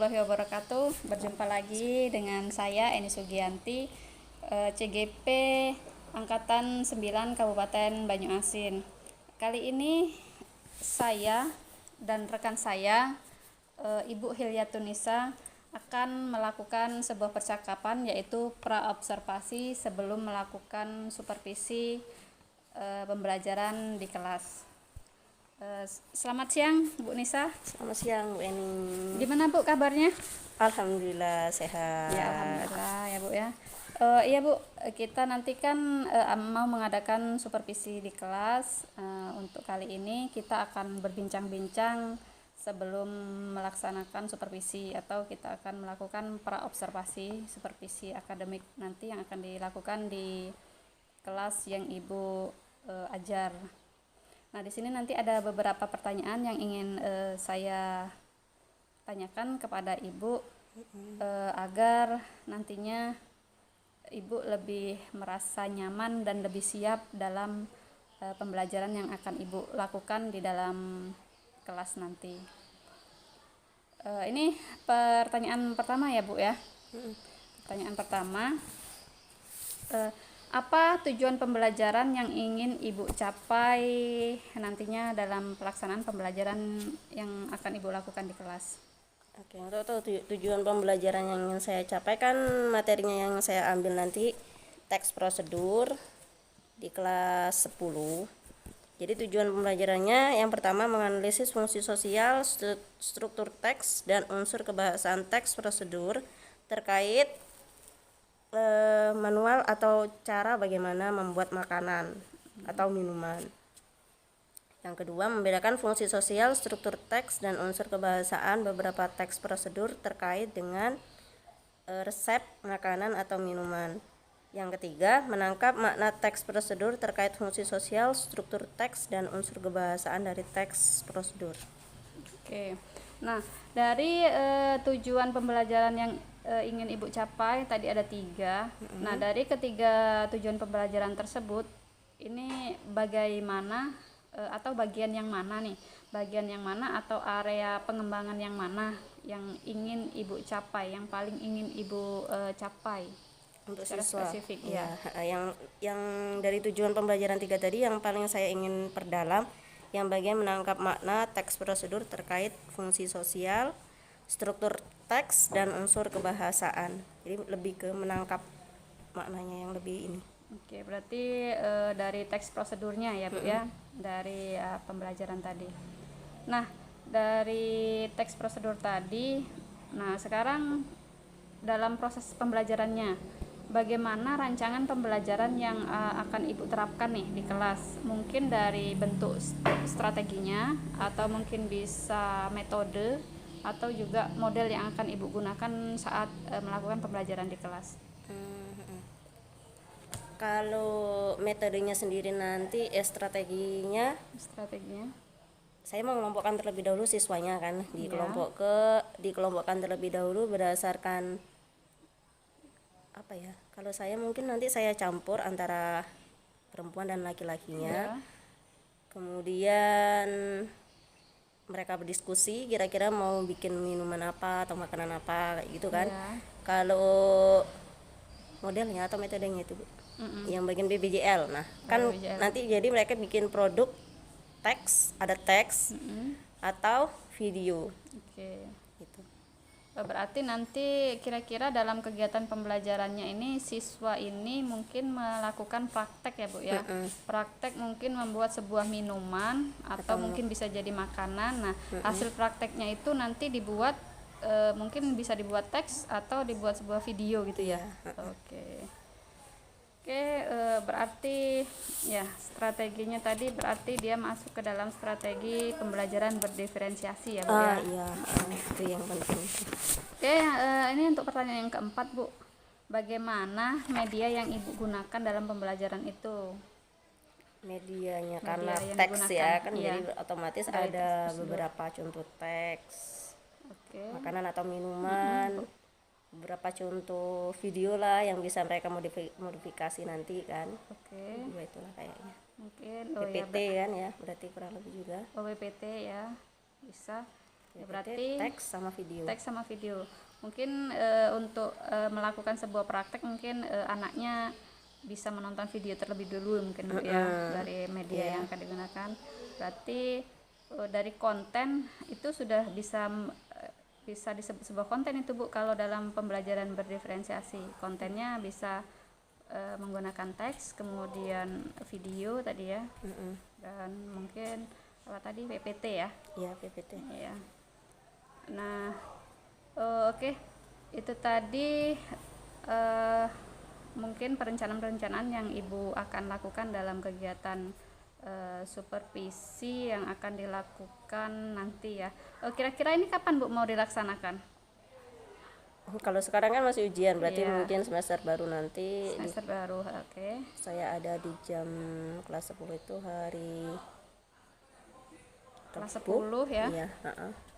warahmatullahi wabarakatuh. Berjumpa lagi dengan saya Eni Sugianti, CGP Angkatan 9 Kabupaten Banyuasin. Kali ini saya dan rekan saya, Ibu Hilyatunisa, akan melakukan sebuah percakapan, yaitu praobservasi sebelum melakukan supervisi pembelajaran di kelas. Selamat siang Bu Nisa. Selamat siang Bu Eni. Gimana Bu kabarnya? Alhamdulillah sehat. Ya alhamdulillah ya Bu ya. Iya Bu, kita nanti kan mau mengadakan supervisi di kelas. Untuk kali ini kita akan berbincang-bincang sebelum melaksanakan supervisi, atau kita akan melakukan praobservasi supervisi akademik nanti yang akan dilakukan di kelas yang Ibu ajar. Nah, di sini nanti ada beberapa pertanyaan yang ingin saya tanyakan kepada Ibu agar nantinya Ibu lebih merasa nyaman dan lebih siap dalam pembelajaran yang akan Ibu lakukan di dalam kelas nanti. Ini pertanyaan pertama ya Bu ya. Pertanyaan pertama, apa tujuan pembelajaran yang ingin Ibu capai nantinya dalam pelaksanaan pembelajaran yang akan Ibu lakukan di kelas? Oke, untuk tujuan pembelajaran yang ingin saya capai kan materinya yang saya ambil nanti teks prosedur di kelas 10. Jadi tujuan pembelajarannya yang pertama menganalisis fungsi sosial, struktur teks, dan unsur kebahasaan teks prosedur terkait manual atau cara bagaimana membuat makanan atau minuman. Yang kedua, membedakan fungsi sosial, struktur teks, dan unsur kebahasaan beberapa teks prosedur terkait dengan resep makanan atau minuman. Yang ketiga, menangkap makna teks prosedur terkait fungsi sosial, struktur teks, dan unsur kebahasaan dari teks prosedur. Oke. Nah, dari tujuan pembelajaran yang ingin Ibu capai tadi ada 3. Nah, dari ketiga tujuan pembelajaran tersebut, ini bagaimana atau bagian yang mana nih? Bagian yang mana atau area pengembangan yang mana yang ingin Ibu capai, yang paling ingin Ibu capai Untuk secara siswa spesifik ya, yang dari tujuan pembelajaran 3 tadi yang paling saya ingin perdalam yang bagian menangkap makna teks prosedur terkait fungsi sosial, struktur teks, dan unsur kebahasaan. Jadi lebih ke menangkap maknanya yang lebih ini. Oke, berarti dari teks prosedurnya ya Bu ya, dari pembelajaran tadi. Nah, dari teks prosedur tadi, nah sekarang dalam proses pembelajarannya, bagaimana rancangan pembelajaran yang akan Ibu terapkan nih di kelas? Mungkin dari bentuk strateginya, atau mungkin bisa metode, atau juga model yang akan Ibu gunakan saat melakukan pembelajaran di kelas. Kalau metodenya sendiri nanti strateginya saya mau mengelompokkan terlebih dahulu siswanya kan, dikelompokkan terlebih dahulu berdasarkan apa ya, kalau saya mungkin nanti saya campur antara perempuan dan laki-lakinya. Kemudian mereka berdiskusi kira-kira mau bikin minuman apa atau makanan apa kayak gitu kan. Kalau modelnya atau metodenya itu yang bagian BBJL. Nah, kan BBJL. nanti jadi mereka bikin produk teks, ada teks atau video. Oke. Gitu. Berarti nanti kira-kira dalam kegiatan pembelajarannya ini siswa ini mungkin melakukan praktek ya Bu ya. Praktek mungkin membuat sebuah minuman atau mungkin bisa jadi makanan. Nah, hasil prakteknya itu nanti dibuat mungkin bisa dibuat teks atau dibuat sebuah video gitu ya. Oke. Berarti ya strateginya tadi berarti dia masuk ke dalam strategi pembelajaran berdiferensiasi ya Bu ya. Iya, itu yang penting. Ini untuk pertanyaan yang keempat Bu. Bagaimana media yang Ibu gunakan dalam pembelajaran itu? Medianya Media karena yang teks digunakan, ya kan, iya. jadi otomatis Dari ada teks beberapa contoh teks makanan atau minuman, beberapa contoh video lah yang bisa mereka modifikasi nanti kan. Juga itulah kayaknya. Mungkin PPT kan ya, berarti kurang lebih juga. PPT ya bisa. Ya, berarti teks sama video. teks sama video. Mungkin untuk melakukan sebuah praktek mungkin anaknya bisa menonton video terlebih dulu mungkin Bu ya dari media yang akan digunakan. Berarti dari konten itu sudah bisa disebut sebuah konten itu Bu kalau dalam pembelajaran berdiferensiasi. Kontennya bisa menggunakan teks, kemudian video tadi ya, dan mungkin apa tadi PPT ya? Ya, PPT. Ya. Nah, oke. Itu tadi mungkin perencanaan-perencanaan yang Ibu akan lakukan dalam kegiatan supervisi yang akan dilakukan nanti ya. Kira-kira ini kapan Bu mau dilaksanakan? Kalau sekarang kan masih ujian, berarti Iya. mungkin semester baru nanti. Semester baru, oke. Saya ada di jam kelas 10 itu hari Kelas Rebu. 10 ya. Iya,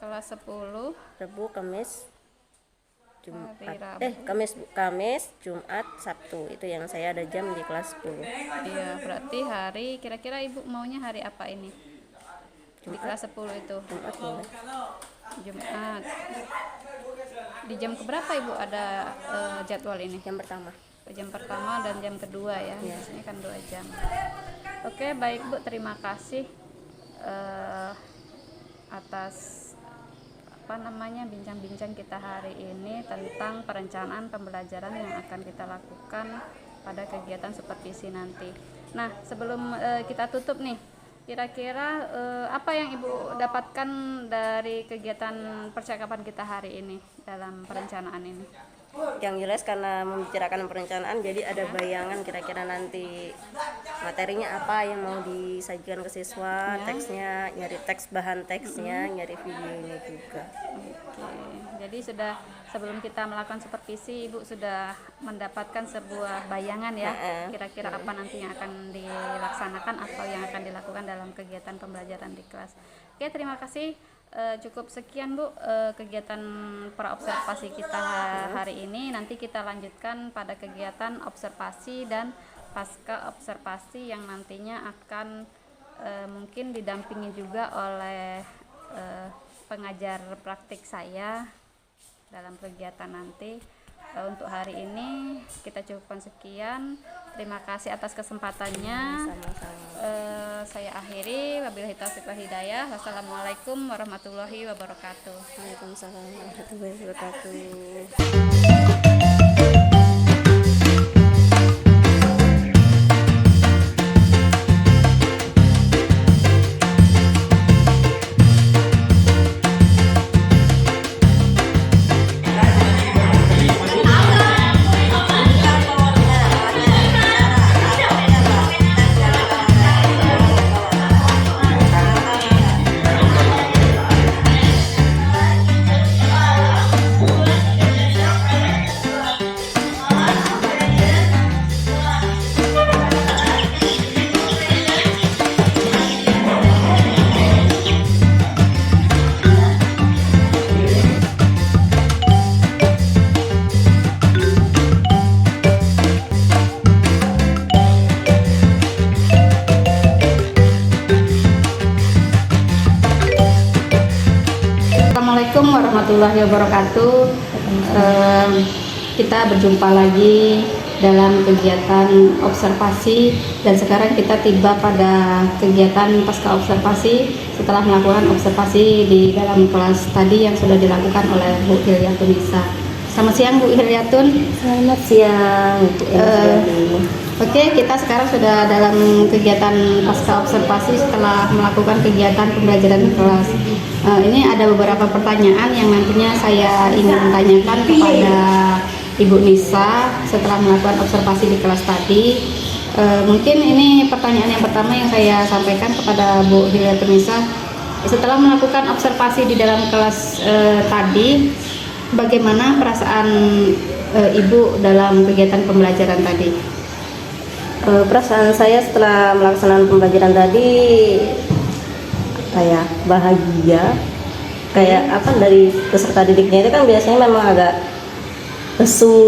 Kelas 10 Rebu, Kamis, Jumat. hari Rabu. Kamis, Jumat, Sabtu. Itu yang saya ada jam di kelas 10. Iya, berarti hari kira-kira Ibu maunya hari apa ini? Di kelas 10 itu. Jumat boleh. Jumat. Di jam keberapa Ibu ada jadwal ini? Jam pertama. Jam pertama dan jam kedua ya. Biasanya kan 2 jam. Oke, baik Bu, terima kasih atas bincang-bincang kita hari ini tentang perencanaan pembelajaran yang akan kita lakukan pada kegiatan supervisi nanti. Nah, sebelum kita tutup nih, kira-kira apa yang Ibu dapatkan dari kegiatan percakapan kita hari ini dalam perencanaan ini? Yang jelas karena membicarakan perencanaan, jadi ada bayangan kira-kira nanti materinya apa yang mau disajikan ke siswa, teksnya, nyari teks, bahan teksnya, nyari videonya juga. Oke, jadi sudah sebelum kita melakukan supervisi, Ibu sudah mendapatkan sebuah bayangan ya, kira-kira apa nanti yang akan dilaksanakan atau yang akan dilakukan dalam kegiatan pembelajaran di kelas. Oke, terima kasih. Cukup sekian Bu kegiatan praobservasi kita hari ini. Nanti kita lanjutkan pada kegiatan observasi dan pasca observasi yang nantinya akan mungkin didampingi juga oleh pengajar praktik saya dalam kegiatan nanti. Untuk hari ini kita cukupkan sekian. Terima kasih atas kesempatannya. Saya akhiri. Wabillahi taufiq wal hidayah. Wassalamualaikum warahmatullahi wabarakatuh. Waalaikumsalam warahmatullahi wabarakatuh. Assalamualaikum warahmatullahi wabarakatuh. Kita berjumpa lagi dalam kegiatan observasi dan sekarang kita tiba pada kegiatan pasca observasi setelah melakukan observasi di dalam kelas tadi yang sudah dilakukan oleh Bu Hilyatun Nisa. Selamat siang Bu Hilyatun. Selamat siang. Oke, kita sekarang sudah dalam kegiatan pasca observasi setelah melakukan kegiatan pembelajaran di kelas. Ini ada beberapa pertanyaan yang nantinya saya ingin tanyakan kepada Ibu Nisa setelah melakukan observasi di kelas tadi. Mungkin ini pertanyaan yang pertama yang saya sampaikan kepada Bu Hilyatun Nisa. Setelah melakukan observasi di dalam kelas tadi, bagaimana perasaan Ibu dalam kegiatan pembelajaran tadi? Perasaan saya setelah melaksanakan pembelajaran tadi kayak bahagia, kayak dari peserta didiknya itu kan biasanya memang agak lesu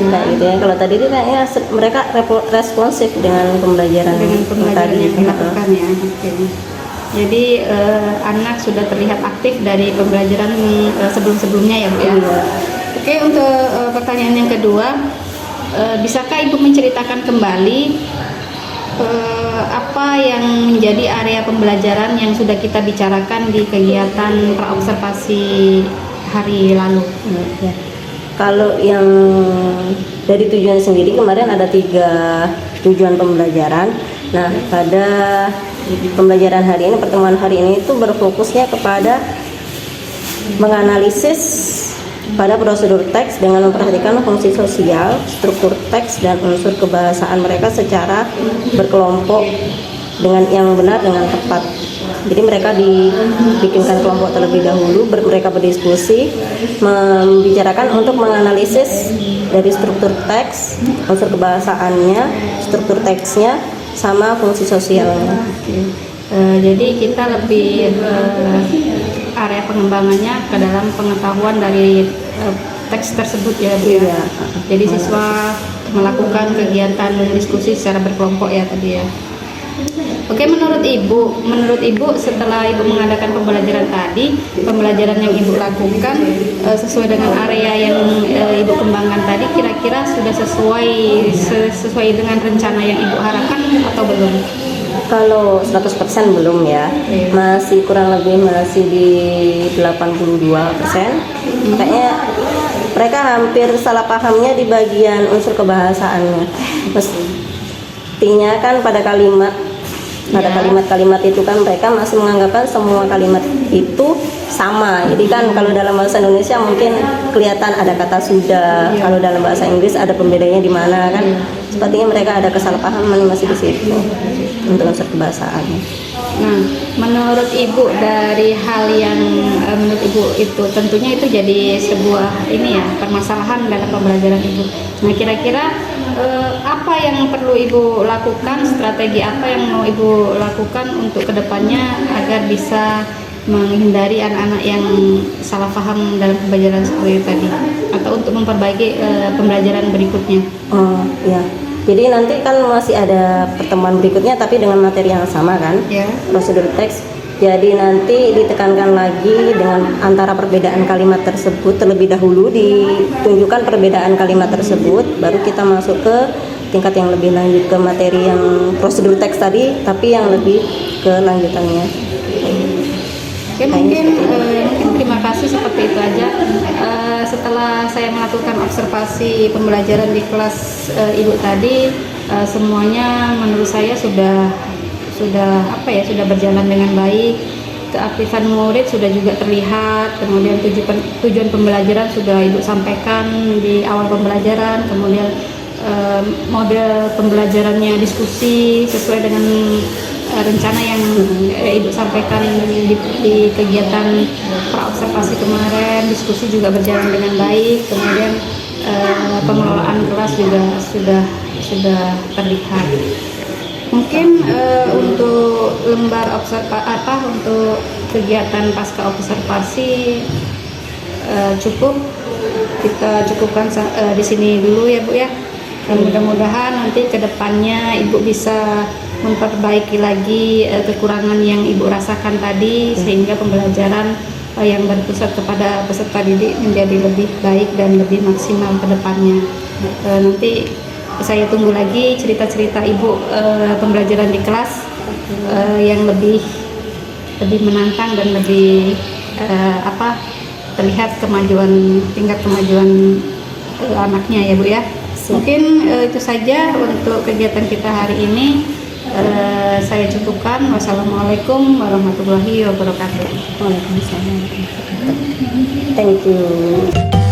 kayak gitu ya. Kalau tadi itu kayaknya mereka responsif dengan pembelajaran Dengan pembelajaran tadi yang dilakukan ya. Oke. Jadi anak sudah terlihat aktif dari pembelajaran sebelum-sebelumnya ya Bu ya. Iya. Oke, untuk pertanyaan yang kedua, bisakah Ibu menceritakan kembali apa yang menjadi area pembelajaran yang sudah kita bicarakan di kegiatan praobservasi hari lalu? Ya. Kalau yang dari tujuan sendiri kemarin ada 3 tujuan pembelajaran. Nah, pada pembelajaran hari ini, pertemuan hari ini itu berfokusnya kepada menganalisis pada prosedur teks dengan memperhatikan fungsi sosial, struktur teks, dan unsur kebahasaan mereka secara berkelompok dengan yang benar dengan tepat. Jadi mereka dibikinkan kelompok terlebih dahulu, mereka berdiskusi, membicarakan untuk menganalisis dari struktur teks, unsur kebahasaannya, struktur teksnya, sama fungsi sosialnya. Jadi kita lebih area pengembangannya ke dalam pengetahuan dari teks tersebut ya Bu ya. Iya. Jadi siswa melakukan kegiatan diskusi secara berkelompok ya tadi ya. Oke, menurut Ibu setelah Ibu mengadakan pembelajaran tadi, pembelajaran yang Ibu lakukan sesuai dengan area yang Ibu kembangkan tadi, kira-kira sudah sesuai dengan rencana yang Ibu harapkan atau belum? Kalau 100% belum ya, masih kurang lebih masih di 82%. Kayaknya mereka hampir salah pahamnya di bagian unsur kebahasaannya. Mestinya kan pada kalimat-kalimat itu kan mereka masih menganggapkan semua kalimat itu sama. Jadi kan kalau dalam bahasa Indonesia mungkin kelihatan ada kata sudah, kalau dalam bahasa Inggris ada pembedanya di mana kan. Sepertinya mereka ada kesalahpahaman masih di situ untuk unsur kebahasaannya. Nah, menurut Ibu dari hal yang menurut Ibu itu tentunya itu jadi sebuah permasalahan dalam pembelajaran Ibu. Nah, kira-kira apa yang perlu Ibu lakukan, strategi apa yang mau Ibu lakukan untuk kedepannya agar bisa menghindari anak-anak yang salah paham dalam pembelajaran seperti tadi, atau untuk memperbaiki pembelajaran berikutnya? Oh ya. Jadi nanti kan masih ada pertemuan berikutnya tapi dengan materi yang sama kan, prosedur teks. Jadi nanti ditekankan lagi dengan antara perbedaan kalimat tersebut, terlebih dahulu ditunjukkan perbedaan kalimat tersebut, baru kita masuk ke tingkat yang lebih lanjut ke materi yang prosedur teks tadi, tapi yang lebih ke lanjutannya. Oke, mungkin terima kasih, seperti itu aja. Setelah saya melakukan observasi pembelajaran di kelas Ibu tadi, semuanya menurut saya sudah berjalan dengan baik. Keaktifan murid sudah juga terlihat, kemudian tujuan pembelajaran sudah Ibu sampaikan di awal pembelajaran, kemudian model pembelajarannya diskusi sesuai dengan rencana yang Ibu sampaikan di kegiatan praobservasi kemarin. Diskusi juga berjalan dengan baik, kemudian pengelolaan kelas juga sudah terlihat. Mungkin untuk lembar untuk kegiatan pasca observasi cukup, kita cukupkan di sini dulu ya Bu ya. Dan mudah-mudahan nanti kedepannya Ibu bisa memperbaiki lagi kekurangan yang Ibu rasakan tadi, sehingga pembelajaran yang berpusat kepada peserta didik menjadi lebih baik dan lebih maksimal ke depannya. Nanti saya tunggu lagi cerita-cerita Ibu pembelajaran di kelas yang lebih menantang dan lebih terlihat tingkat kemajuan anaknya ya Bu ya. Mungkin itu saja untuk kegiatan kita hari ini. Saya cukupkan. Wassalamualaikum warahmatullahi wabarakatuh. Waalaikumsalam. Thank you.